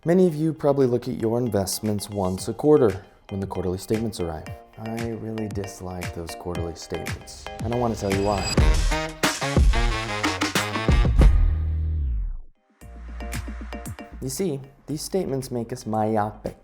Many of you probably look at your investments once a quarter when the quarterly statements arrive. I really dislike those quarterly statements, and I want to tell you why. You see, these statements make us myopic.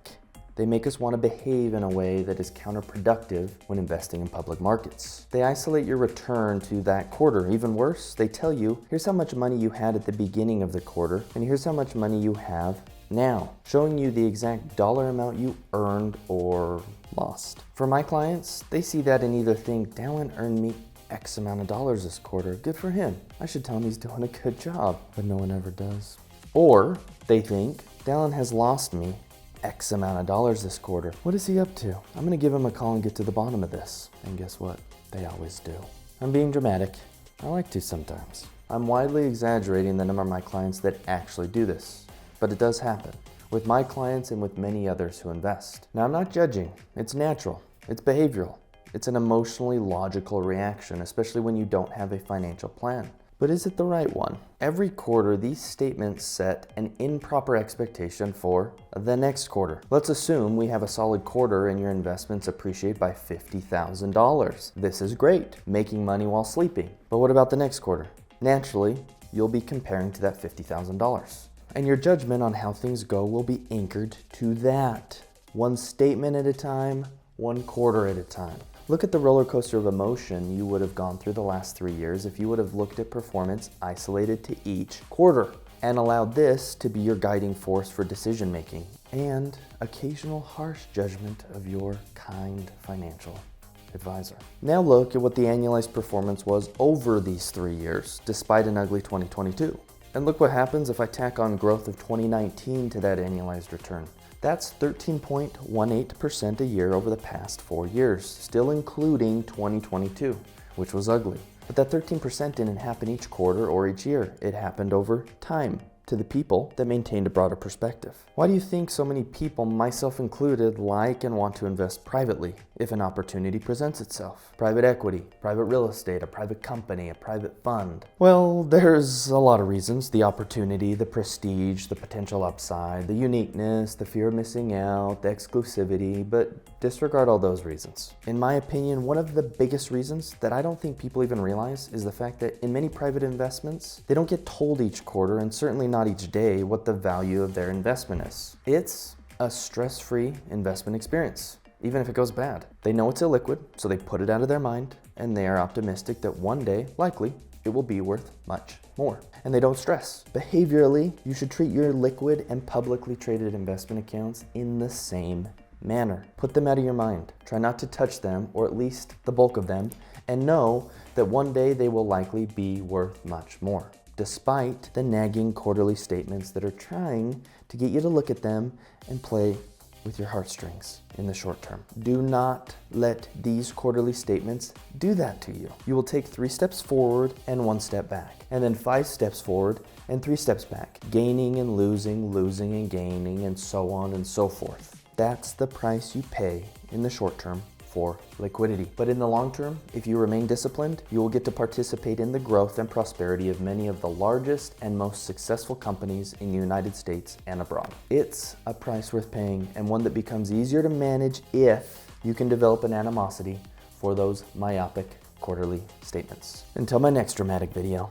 They make us want to behave in a way that is counterproductive when investing in public markets. They isolate your return to that quarter. Even worse, they tell you, here's how much money you had at the beginning of the quarter, and here's how much money you have now, showing you the exact dollar amount you earned or lost. For my clients, they see that and either think, Dallin earned me X amount of dollars this quarter. Good for him. I should tell him he's doing a good job, but no one ever does. Or they think, Dallin has lost me X amount of dollars this quarter. What is he up to? I'm gonna give him a call and get to the bottom of this. And guess what? They always do. I'm being dramatic. I like to sometimes. I'm widely exaggerating the number of my clients that actually do this, but it does happen with my clients and with many others who invest. Now, I'm not judging. It's natural. It's behavioral. It's an emotionally logical reaction, especially when you don't have a financial plan. But is it the right one? Every quarter, these statements set an improper expectation for the next quarter. Let's assume we have a solid quarter and your investments appreciate by $50,000. This is great, making money while sleeping. But what about the next quarter? Naturally, you'll be comparing to that $50,000. And your judgment on how things go will be anchored to that. One statement at a time, one quarter at a time. Look at the roller coaster of emotion you would have gone through the last 3 years if you would have looked at performance isolated to each quarter and allowed this to be your guiding force for decision making and occasional harsh judgment of your kind financial advisor. Now look at what the annualized performance was over these 3 years, despite an ugly 2022. And look what happens if I tack on growth of 2019 to that annualized return. That's 13.18% a year over the past 4 years, still including 2022, which was ugly. But that 13% didn't happen each quarter or each year. It happened over time to the people that maintained a broader perspective. Why do you think so many people, myself included, like and want to invest privately if an opportunity presents itself? Private equity, private real estate, a private company, a private fund. Well, there's a lot of reasons. The opportunity, the prestige, the potential upside, the uniqueness, the fear of missing out, the exclusivity, but disregard all those reasons. In my opinion, one of the biggest reasons that I don't think people even realize is the fact that in many private investments, they don't get told each quarter, and certainly not each day, what the value of their investment is. It's a stress-free investment experience, even if it goes bad. They know it's illiquid, so they put it out of their mind, and they are optimistic that one day, likely, it will be worth much more. And they don't stress. Behaviorally, you should treat your liquid and publicly traded investment accounts in the same manner. Put them out of your mind. Try not to touch them, or at least the bulk of them, and know that one day they will likely be worth much more, despite the nagging quarterly statements that are trying to get you to look at them and play with your heartstrings in the short term. Do not let these quarterly statements do that to you. You will take 3 steps forward and 1 step back, and then 5 steps forward and 3 steps back, gaining and losing, losing and gaining, and so on and so forth. That's the price you pay in the short term for liquidity. But in the long term, if you remain disciplined, you will get to participate in the growth and prosperity of many of the largest and most successful companies in the United States and abroad. It's a price worth paying, and one that becomes easier to manage if you can develop an animosity for those myopic quarterly statements. Until my next dramatic video.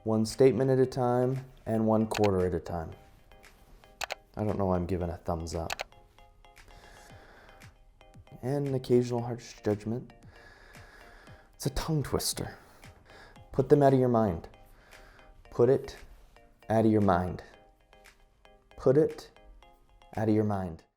One statement at a time and 1 quarter at a time. I don't know why I'm giving a thumbs up. And an occasional harsh judgment. It's a tongue twister. Put them out of your mind. Put it out of your mind. Put it out of your mind.